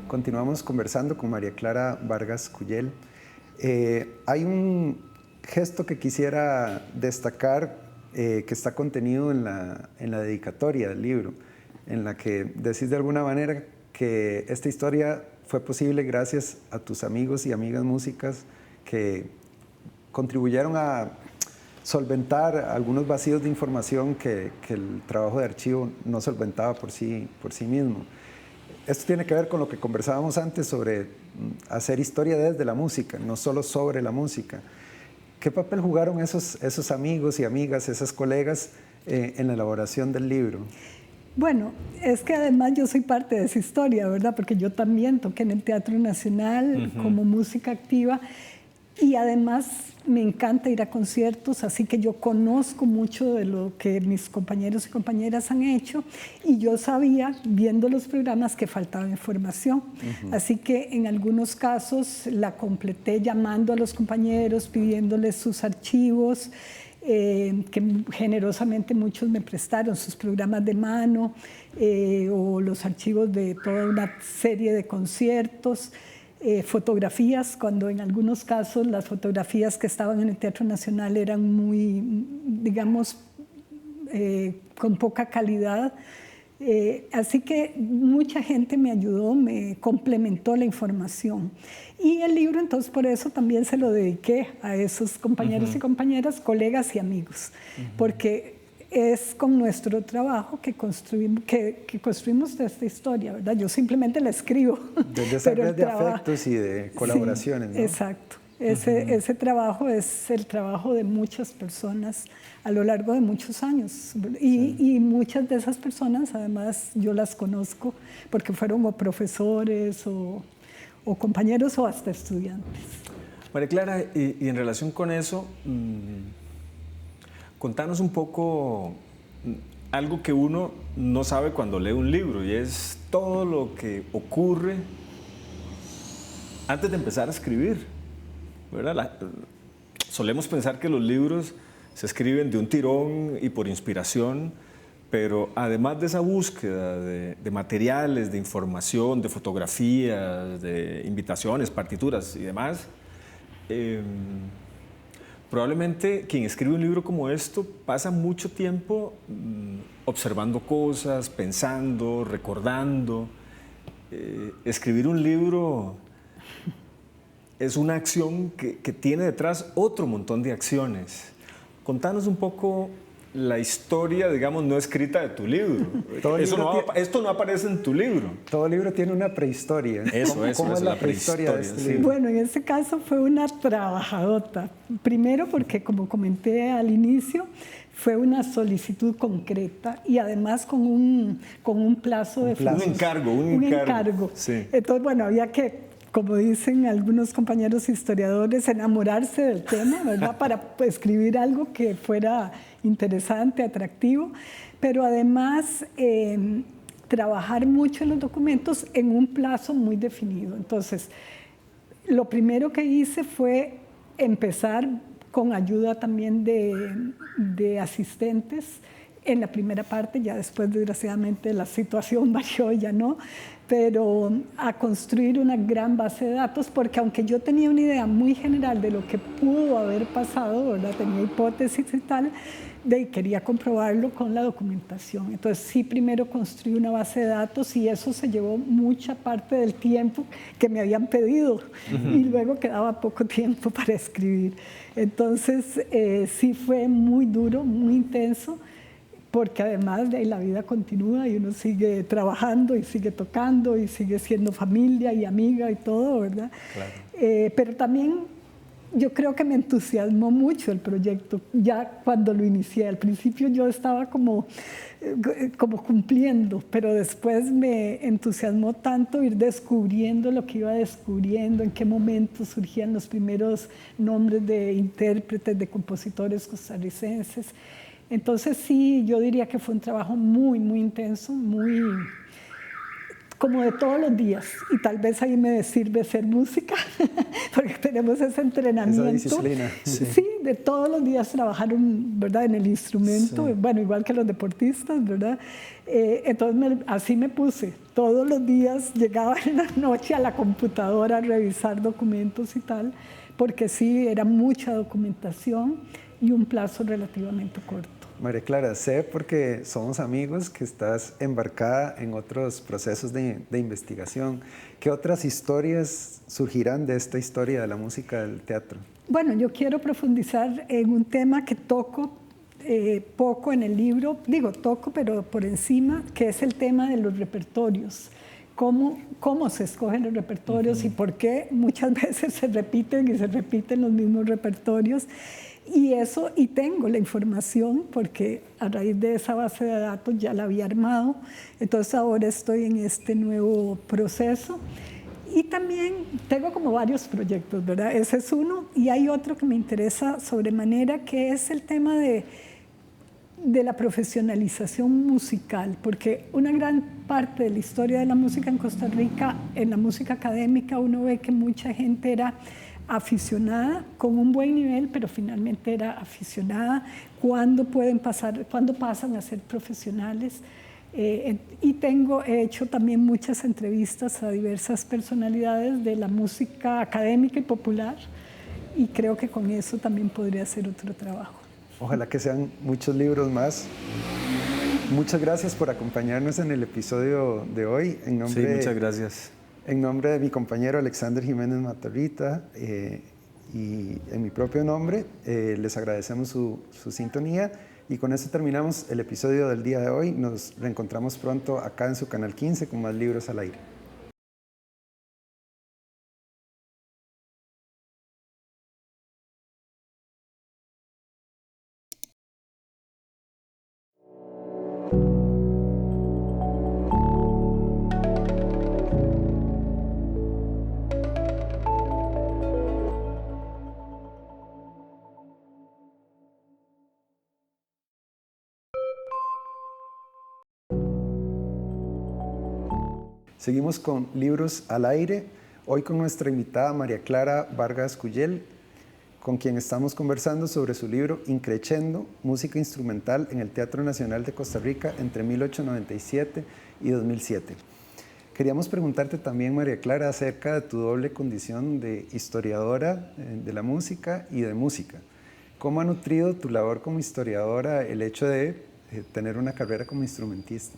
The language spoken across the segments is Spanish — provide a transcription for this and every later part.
continuamos conversando con María Clara Vargas Cuyel. Hay un gesto que quisiera destacar que está contenido en la dedicatoria del libro, en la que decís de alguna manera que esta historia fue posible gracias a tus amigos y amigas músicas que contribuyeron a solventar algunos vacíos de información que el trabajo de archivo no solventaba por sí mismo. Esto tiene que ver con lo que conversábamos antes sobre hacer historia desde la música, no solo sobre la música. ¿Qué papel jugaron esos amigos y amigas, esas colegas en la elaboración del libro? Bueno, es que además yo soy parte de esa historia, ¿verdad? Porque yo también toqué en el Teatro Nacional como música activa y además me encanta ir a conciertos, así que yo conozco mucho de lo que mis compañeros y compañeras han hecho y yo sabía, viendo los programas, que faltaba información. Así que en algunos casos la completé llamando a los compañeros, pidiéndoles sus archivos, que generosamente muchos me prestaron sus programas de mano o los archivos de toda una serie de conciertos, fotografías, cuando en algunos casos las fotografías que estaban en el Teatro Nacional eran muy, digamos, con poca calidad. Así que mucha gente me ayudó, me complementó la información. Y el libro, entonces, por eso también se lo dediqué a esos compañeros y compañeras, colegas y amigos, porque es con nuestro trabajo que construimos esta historia, ¿verdad? Yo simplemente la escribo. Desde esa red de afectos y de colaboraciones, sí, ¿no? Exacto. Ese trabajo es el trabajo de muchas personas a lo largo de muchos años. Y muchas de esas personas, además, yo las conozco porque fueron o profesores o compañeros o hasta estudiantes. María Clara, y en relación con eso, contanos un poco algo que uno no sabe cuando lee un libro, y es todo lo que ocurre antes de empezar a escribir, ¿verdad? Solemos pensar que los libros se escriben de un tirón y por inspiración, pero además de esa búsqueda de materiales, de información, de fotografías, de invitaciones, partituras y demás, probablemente quien escribe un libro como esto pasa mucho tiempo observando cosas, pensando, recordando. Escribir un libro es una acción que tiene detrás otro montón de acciones. Contanos un poco la historia, digamos, no escrita de tu libro. Esto no aparece en tu libro. Todo libro tiene una prehistoria. ¿Cómo es la prehistoria de este libro? Bueno, en este caso fue una trabajadota. Primero porque, como comenté al inicio, fue una solicitud concreta y además con un plazo de... Un encargo. Sí. Entonces, bueno, había que, como dicen algunos compañeros historiadores, enamorarse del tema, ¿verdad? Para escribir algo que fuera interesante, atractivo, pero además trabajar mucho en los documentos en un plazo muy definido. Entonces, lo primero que hice fue empezar con ayuda también de asistentes en la primera parte, ya después desgraciadamente la situación varió, ya no, pero a construir una gran base de datos, porque aunque yo tenía una idea muy general de lo que pudo haber pasado, ¿verdad? Tenía hipótesis y tal, quería comprobarlo con la documentación. Entonces sí, primero construí una base de datos y eso se llevó mucha parte del tiempo que me habían pedido y luego quedaba poco tiempo para escribir. Entonces sí fue muy duro, muy intenso, porque además de la vida continúa y uno sigue trabajando y sigue tocando y sigue siendo familia y amiga y todo, ¿verdad? Claro. Pero también yo creo que me entusiasmó mucho el proyecto ya cuando lo inicié. Al principio yo estaba como cumpliendo, pero después me entusiasmó tanto ir descubriendo lo que iba descubriendo, en qué momento surgían los primeros nombres de intérpretes, de compositores costarricenses. Entonces sí, yo diría que fue un trabajo muy, muy intenso, muy como de todos los días, y tal vez ahí me sirve ser música, porque tenemos ese entrenamiento. Esa disciplina. Sí, de todos los días trabajar ¿verdad? En el instrumento, sí. Bueno, igual que los deportistas, ¿verdad? Entonces así me puse, todos los días llegaba en la noche a la computadora a revisar documentos y tal, porque sí, era mucha documentación y un plazo relativamente corto. María Clara, sé porque somos amigos que estás embarcada en otros procesos de investigación. ¿Qué otras historias surgirán de esta historia de la música del teatro? Bueno, yo quiero profundizar en un tema que toco poco en el libro, digo toco pero por encima, que es el tema de los repertorios. Cómo se escogen los repertorios y por qué muchas veces se repiten los mismos repertorios. Y tengo la información porque a raíz de esa base de datos ya la había armado, entonces ahora estoy en este nuevo proceso. Y también tengo como varios proyectos, ¿verdad? Ese es uno, y hay otro que me interesa sobremanera, que es el tema de la profesionalización musical, porque una gran parte de la historia de la música en Costa Rica, en la música académica, uno ve que mucha gente era aficionada con un buen nivel, pero finalmente era aficionada. ¿Cuándo pasan a ser profesionales? He hecho también muchas entrevistas a diversas personalidades de la música académica y popular, y creo que con eso también podría ser otro trabajo. Ojalá que sean muchos libros más. Muchas gracias por acompañarnos en el episodio de hoy. Sí, muchas gracias. En nombre de mi compañero Alexander Jiménez Matarrita y en mi propio nombre, les agradecemos su sintonía, y con eso terminamos el episodio del día de hoy. Nos reencontramos pronto acá en su canal 15 con más libros al aire. Seguimos con Libros al Aire, hoy con nuestra invitada María Clara Vargas Cuyel, con quien estamos conversando sobre su libro Increchendo, música instrumental en el Teatro Nacional de Costa Rica entre 1897 y 2007. Queríamos preguntarte también, María Clara, acerca de tu doble condición de historiadora de la música y de música. ¿Cómo ha nutrido tu labor como historiadora el hecho de tener una carrera como instrumentista?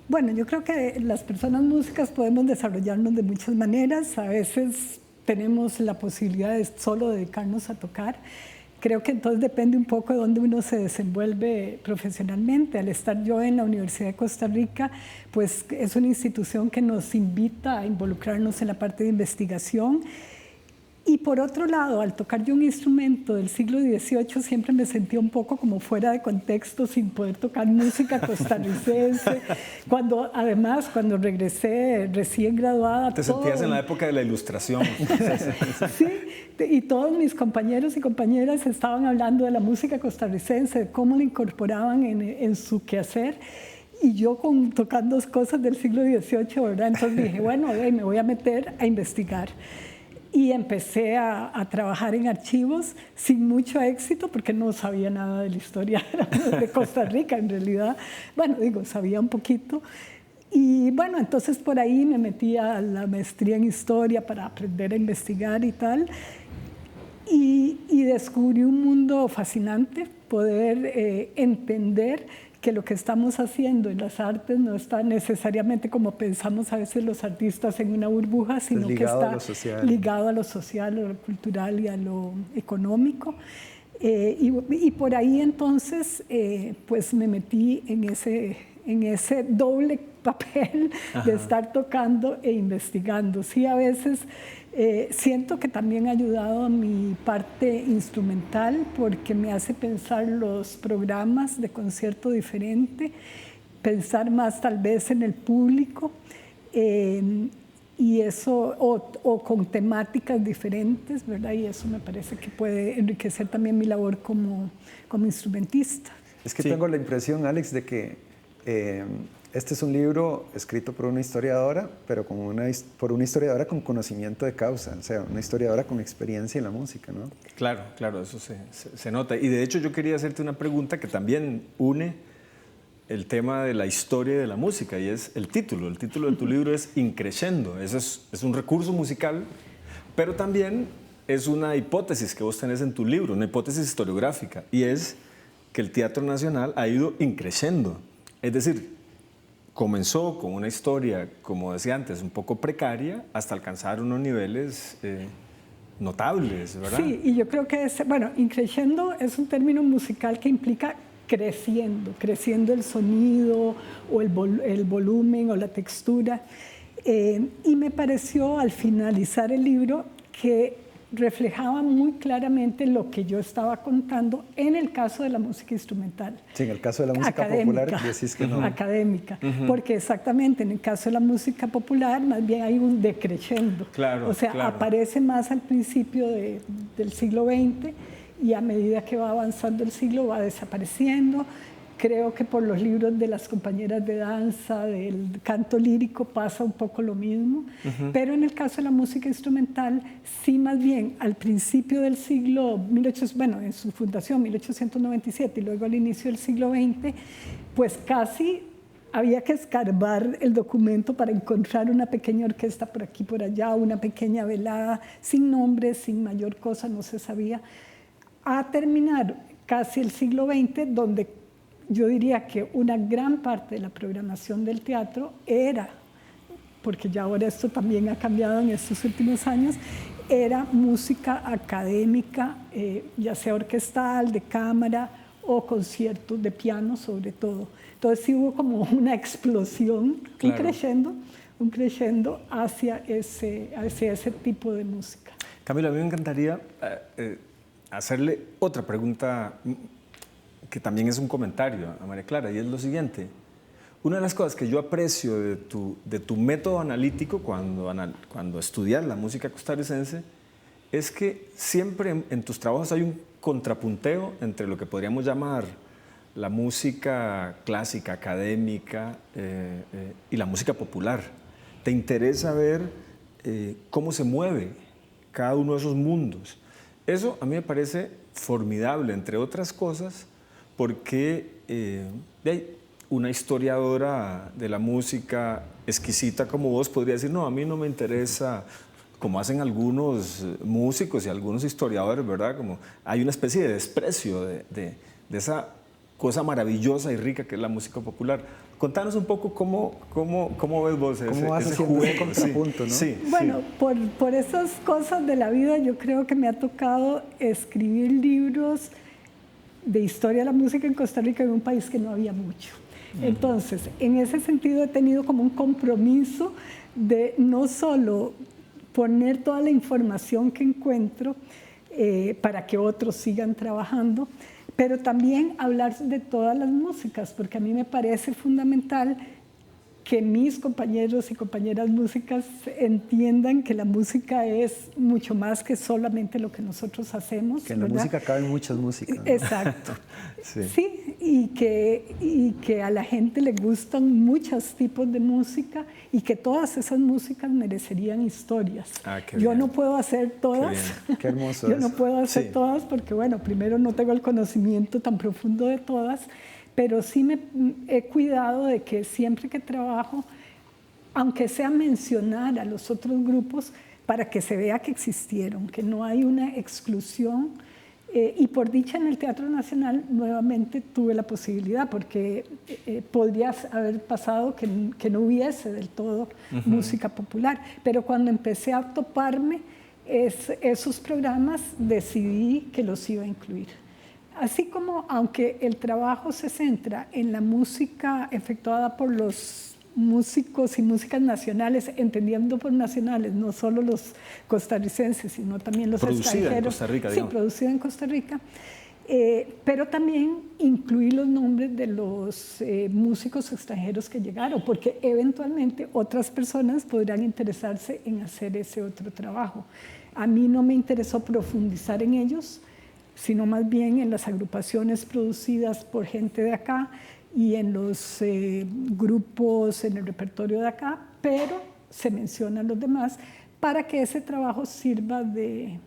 Bueno, yo creo que las personas músicas podemos desarrollarnos de muchas maneras. A veces tenemos la posibilidad de solo dedicarnos a tocar. Creo que entonces depende un poco de dónde uno se desenvuelve profesionalmente. Al estar yo en la Universidad de Costa Rica, pues es una institución que nos invita a involucrarnos en la parte de investigación. Y por otro lado, al tocar yo un instrumento del siglo XVIII, siempre me sentía un poco como fuera de contexto, sin poder tocar música costarricense. Además, cuando regresé recién graduada... Te sentías en la época de la Ilustración. Sí, y todos mis compañeros y compañeras estaban hablando de la música costarricense, de cómo la incorporaban en su quehacer. Y yo tocando cosas del siglo XVIII, ¿verdad? Entonces dije, bueno, me voy a meter a investigar. Y empecé a trabajar en archivos sin mucho éxito porque no sabía nada de la historia de Costa Rica en realidad. Bueno, sabía un poquito. Y bueno, entonces por ahí me metí a la maestría en historia para aprender a investigar y tal. Y descubrí un mundo fascinante, poder entender que lo que estamos haciendo en las artes no está necesariamente como pensamos a veces los artistas en una burbuja, sino que está ligado a lo social, a lo cultural y a lo económico. Y por ahí entonces pues me metí en ese doble papel de estar tocando e investigando. Sí, a veces siento que también ha ayudado a mi parte instrumental porque me hace pensar los programas de concierto diferente, pensar más tal vez en el público y eso, o con temáticas diferentes, ¿verdad? Y eso me parece que puede enriquecer también mi labor como instrumentista. Es que tengo la impresión, Alex, de que este es un libro escrito por una historiadora, pero por una historiadora con conocimiento de causa, o sea, una historiadora con experiencia en la música, ¿no? Claro, claro, eso se nota. Y de hecho yo quería hacerte una pregunta que también une el tema de la historia y de la música, y es el título. El título de tu libro es Increscendo. Eso es un recurso musical, pero también es una hipótesis que vos tenés en tu libro, una hipótesis historiográfica, y es que el Teatro Nacional ha ido increciendo. Es decir, comenzó con una historia, como decía antes, un poco precaria, hasta alcanzar unos niveles notables, ¿verdad? Sí, y yo creo que increscendo es un término musical que implica creciendo el sonido o el volumen o la textura. Y me pareció al finalizar el libro que reflejaba muy claramente lo que yo estaba contando en el caso de la música instrumental. Sí, en el caso de la música popular decís que no. Académica, porque exactamente en el caso de la música popular más bien hay un decreciendo. Claro, o sea, aparece más al principio del siglo XX y a medida que va avanzando el siglo va desapareciendo. Creo que por los libros de las compañeras de danza, del canto lírico, pasa un poco lo mismo. Pero en el caso de la música instrumental, sí, más bien al principio del siglo, en su fundación, 1897, y luego al inicio del siglo XX, pues casi había que escarbar el documento para encontrar una pequeña orquesta por aquí, por allá, una pequeña velada, sin nombres, sin mayor cosa, no se sabía. A terminar casi el siglo XX, donde yo diría que una gran parte de la programación del teatro era, porque ya ahora esto también ha cambiado en estos últimos años, era música académica, ya sea orquestal, de cámara o conciertos de piano sobre todo. Entonces sí hubo como una explosión, claro, un crescendo hacia ese tipo de música. Camilo, a mí me encantaría hacerle otra pregunta que también es un comentario a María Clara, y es lo siguiente. Una de las cosas que yo aprecio de tu método analítico cuando estudias la música costarricense es que siempre en tus trabajos hay un contrapunteo entre lo que podríamos llamar la música clásica, académica y la música popular. Te interesa ver cómo se mueve cada uno de esos mundos. Eso a mí me parece formidable, entre otras cosas, porque una historiadora de la música exquisita como vos podría decir, no, a mí no me interesa, como hacen algunos músicos y algunos historiadores, ¿verdad? Como hay una especie de desprecio de esa cosa maravillosa y rica que es la música popular. Contanos un poco cómo ves vos ese juego, contrapunto, ¿no? Sí, bueno, sí. Por esas cosas de la vida yo creo que me ha tocado escribir libros de historia de la música en Costa Rica, en un país que no había mucho. Entonces, en ese sentido he tenido como un compromiso de no solo poner toda la información que encuentro para que otros sigan trabajando, pero también hablar de todas las músicas, porque a mí me parece fundamental que mis compañeros y compañeras músicas entiendan que la música es mucho más que solamente lo que nosotros hacemos. Que en la música caben muchas músicas, ¿no? Exacto. Sí, y que a la gente le gustan muchos tipos de música y que todas esas músicas merecerían historias. Yo no puedo hacer todas. Qué hermoso. Yo no puedo hacer todas porque, bueno, primero no tengo el conocimiento tan profundo de todas, pero sí me he cuidado de que siempre que trabajo, aunque sea mencionar a los otros grupos, para que se vea que existieron, que no hay una exclusión. Y por dicha en el Teatro Nacional nuevamente tuve la posibilidad, porque podría haber pasado que no hubiese del todo música popular. Pero cuando empecé a toparme esos programas, decidí que los iba a incluir. Así como, aunque el trabajo se centra en la música efectuada por los músicos y músicas nacionales, entendiendo por nacionales no solo los costarricenses, sino también los extranjeros. En Costa Rica, digamos. Sí, producida en Costa Rica. Pero también incluí los nombres de los músicos extranjeros que llegaron, porque eventualmente otras personas podrán interesarse en hacer ese otro trabajo. A mí no me interesó profundizar en ellos, sino más bien en las agrupaciones producidas por gente de acá, y en los grupos, en el repertorio de acá, pero se mencionan los demás para que ese trabajo sirva de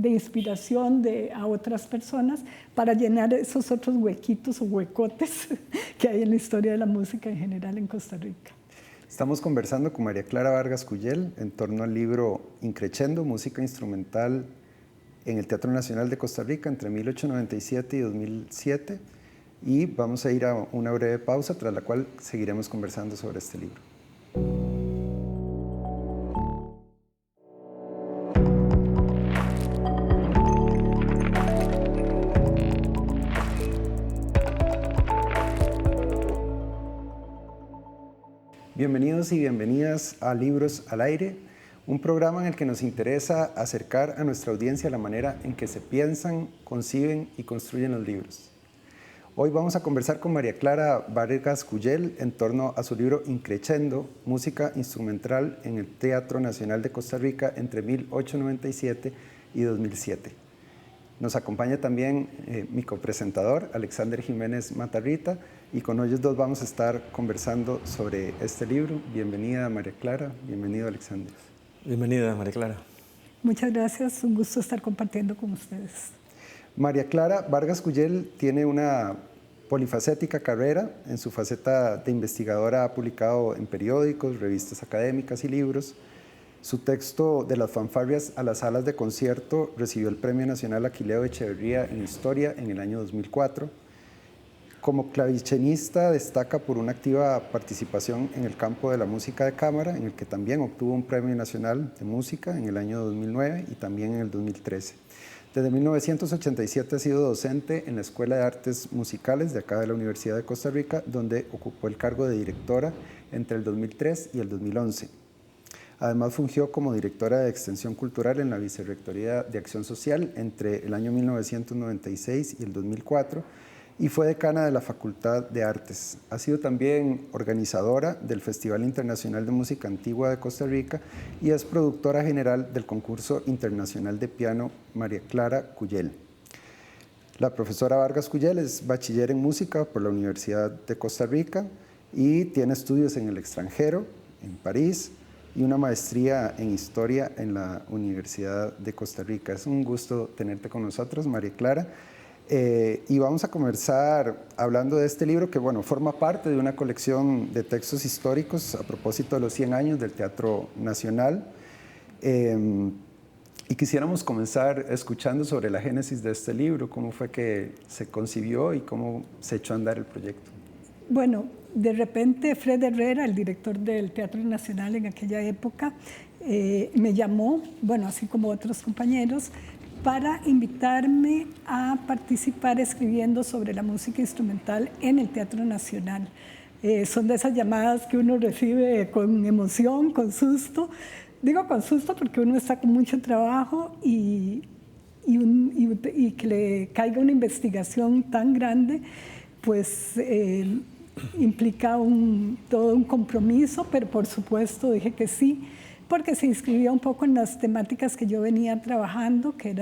inspiración a otras personas para llenar esos otros huequitos o huecotes que hay en la historia de la música en general en Costa Rica. Estamos conversando con María Clara Vargas Cuyel en torno al libro Increchendo, música instrumental en el Teatro Nacional de Costa Rica entre 1897 y 2007. Y vamos a ir a una breve pausa, tras la cual seguiremos conversando sobre este libro. Bienvenidos y bienvenidas a Libros al Aire, un programa en el que nos interesa acercar a nuestra audiencia la manera en que se piensan, conciben y construyen los libros. Hoy vamos a conversar con María Clara Vargas Cuyel en torno a su libro Increchendo, música instrumental en el Teatro Nacional de Costa Rica entre 1897 y 2007. Nos acompaña también mi copresentador, Alexander Jiménez Matarrita, y con ellos dos vamos a estar conversando sobre este libro. Bienvenida, María Clara. Bienvenido, Alexander. Bienvenida, María Clara. Muchas gracias. Un gusto estar compartiendo con ustedes. María Clara Vargas Cuyel tiene una polifacética carrera. En su faceta de investigadora ha publicado en periódicos, revistas académicas y libros. Su texto De las fanfarrias a las salas de concierto recibió el Premio Nacional Aquileo Echeverría en Historia en el año 2004. Como clavichenista destaca por una activa participación en el campo de la música de cámara, en el que también obtuvo un Premio Nacional de Música en el año 2009 y también en el 2013. Desde 1987 ha sido docente en la Escuela de Artes Musicales de acá de la Universidad de Costa Rica, donde ocupó el cargo de directora entre el 2003 y el 2011. Además, fungió como directora de Extensión Cultural en la Vicerrectoría de Acción Social entre el año 1996 y el 2004 y fue decana de la Facultad de Artes. Ha sido también organizadora del Festival Internacional de Música Antigua de Costa Rica y es productora general del Concurso Internacional de Piano María Clara Cuyel. La profesora Vargas Cuyel es bachiller en música por la Universidad de Costa Rica y tiene estudios en el extranjero, en París, y una maestría en Historia en la Universidad de Costa Rica. Es un gusto tenerte con nosotros, María Clara. Y vamos a conversar hablando de este libro que, bueno, forma parte de una colección de textos históricos a propósito de los 100 años del Teatro Nacional. Y quisiéramos comenzar escuchando sobre la génesis de este libro, cómo fue que se concibió y cómo se echó a andar el proyecto. Bueno, de repente Fred Herrera, el director del Teatro Nacional en aquella época, me llamó, bueno, así como otros compañeros, para invitarme a participar escribiendo sobre la música instrumental en el Teatro Nacional. Son de esas llamadas que uno recibe con emoción, con susto. Digo con susto porque uno está con mucho trabajo y que le caiga una investigación tan grande, pues implica todo un compromiso, pero por supuesto dije que sí, porque se inscribía un poco en las temáticas que yo venía trabajando, que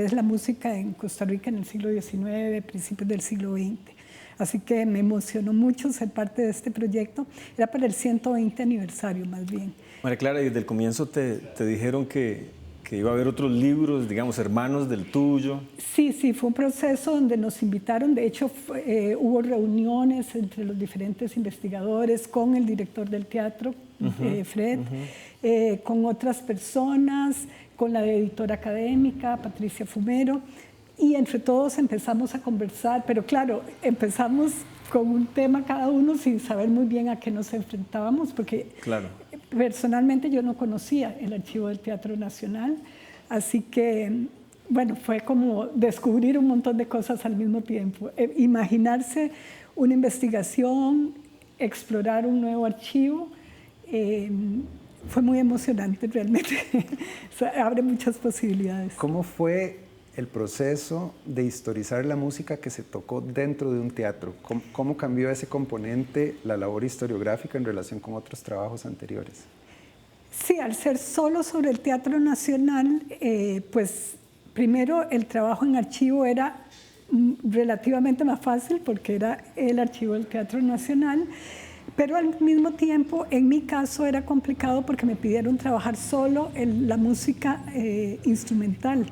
es la música en Costa Rica en el siglo XIX, principios del siglo XX. Así que me emocionó mucho ser parte de este proyecto. Era para el 120 aniversario, más bien. María Clara, ¿y desde el comienzo te dijeron que iba a haber otros libros, digamos, hermanos del tuyo? Sí, fue un proceso donde nos invitaron. De hecho, hubo reuniones entre los diferentes investigadores con el director del teatro, Fred, con otras personas, con la editora académica, Patricia Fumero, y entre todos empezamos a conversar, pero claro, empezamos con un tema cada uno sin saber muy bien a qué nos enfrentábamos, porque personalmente yo no conocía el archivo del Teatro Nacional, así que, bueno, fue como descubrir un montón de cosas al mismo tiempo. Imaginarse una investigación, explorar un nuevo archivo, fue muy emocionante realmente. O sea, abre muchas posibilidades. ¿Cómo fue el proceso de historizar la música que se tocó dentro de un teatro? ¿Cómo cambió ese componente la labor historiográfica en relación con otros trabajos anteriores? Sí, al ser solo sobre el Teatro Nacional, pues primero el trabajo en archivo era relativamente más fácil porque era el archivo del Teatro Nacional, pero al mismo tiempo, en mi caso, era complicado porque me pidieron trabajar solo en la música instrumental,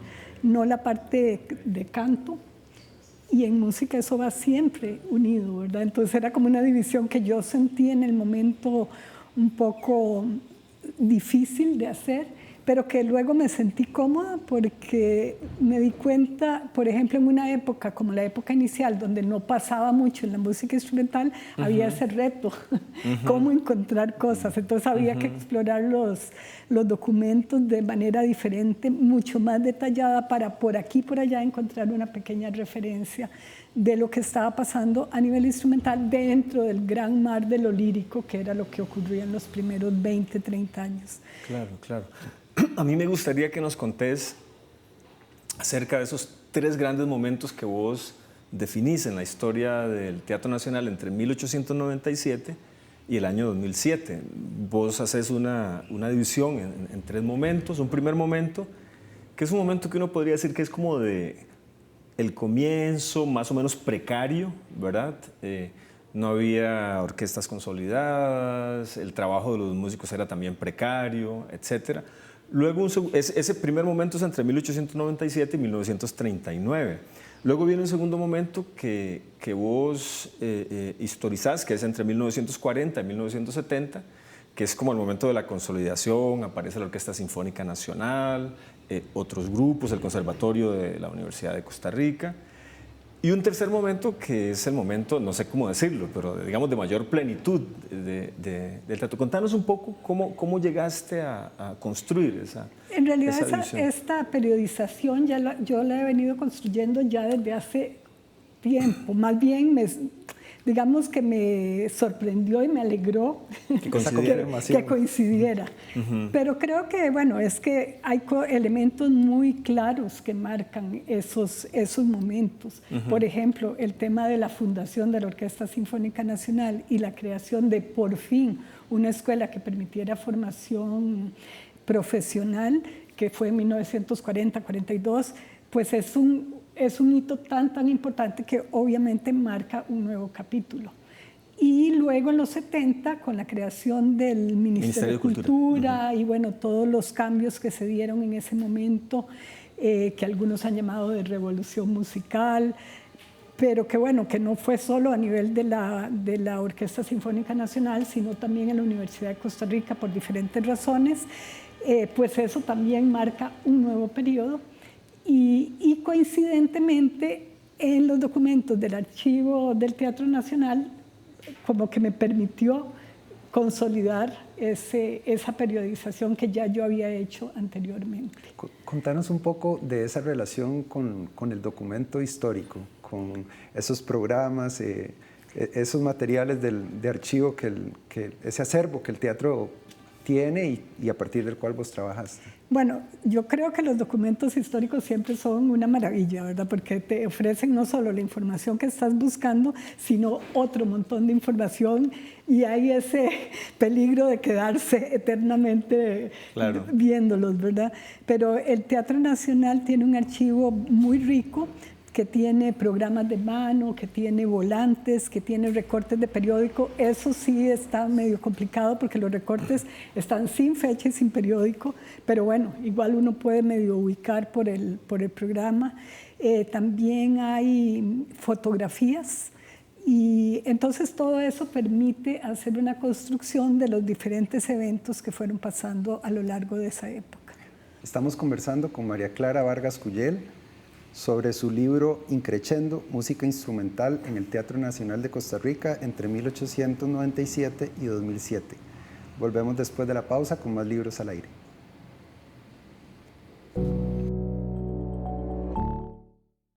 no la parte de canto. Y en música eso va siempre unido, ¿verdad? Entonces era como una división que yo sentí en el momento un poco difícil de hacer, pero que luego me sentí cómoda porque me di cuenta, por ejemplo, en una época como la época inicial, donde no pasaba mucho en la música instrumental, había ese reto, cómo encontrar cosas. Entonces había que explorar los documentos de manera diferente, mucho más detallada, para por aquí y por allá encontrar una pequeña referencia de lo que estaba pasando a nivel instrumental dentro del gran mar de lo lírico, que era lo que ocurría en los primeros 20, 30 años. Claro, claro. A mí me gustaría que nos contés acerca de esos 3 grandes momentos que vos definís en la historia del Teatro Nacional entre 1897 y el año 2007. Vos haces una división en 3 momentos. Un primer momento, que es un momento que uno podría decir que es como de el comienzo, más o menos precario, ¿verdad? No había orquestas consolidadas, el trabajo de los músicos era también precario, etcétera. Luego, ese primer momento es entre 1897 y 1939. Luego viene un segundo momento que vos historizás, que es entre 1940 y 1970, que es como el momento de la consolidación. Aparece la Orquesta Sinfónica Nacional, otros grupos, el Conservatorio de la Universidad de Costa Rica. Y un tercer momento que es el momento, no sé cómo decirlo, pero digamos de mayor plenitud del teatro. Contanos un poco cómo llegaste a construir esa En realidad división. esta periodización yo la he venido construyendo ya desde hace tiempo. Más bien digamos que me sorprendió y me alegró que coincidiera. Pero creo que, bueno, es que hay elementos muy claros que marcan esos momentos. Por ejemplo, el tema de la fundación de la Orquesta Sinfónica Nacional y la creación de, por fin, una escuela que permitiera formación profesional, que fue en 1940-42, pues es un hito tan importante que obviamente marca un nuevo capítulo. Y luego en los 70, con la creación del Ministerio de Cultura y bueno, todos los cambios que se dieron en ese momento, que algunos han llamado de revolución musical, pero que bueno, que no fue solo a nivel de la Orquesta Sinfónica Nacional, sino también en la Universidad de Costa Rica por diferentes razones, pues eso también marca un nuevo periodo. Y coincidentemente en los documentos del archivo del Teatro Nacional como que me permitió consolidar esa periodización que ya yo había hecho anteriormente. Contanos un poco de esa relación con el documento histórico, con esos programas, esos materiales de archivo, ese acervo que el teatro tiene y a partir del cual vos trabajaste. Bueno, yo creo que los documentos históricos siempre son una maravilla, ¿verdad? Porque te ofrecen no solo la información que estás buscando, sino otro montón de información y hay ese peligro de quedarse eternamente viéndolos, ¿verdad? Pero el Teatro Nacional tiene un archivo muy rico que tiene programas de mano, que tiene volantes, que tiene recortes de periódico. Eso sí está medio complicado porque los recortes están sin fecha y sin periódico, pero bueno, igual uno puede medio ubicar por el programa. También hay fotografías y entonces todo eso permite hacer una construcción de los diferentes eventos que fueron pasando a lo largo de esa época. Estamos conversando con María Clara Vargas Cuyel sobre su libro Increchendo, música instrumental en el Teatro Nacional de Costa Rica entre 1897 y 2007. Volvemos después de la pausa con más libros al aire.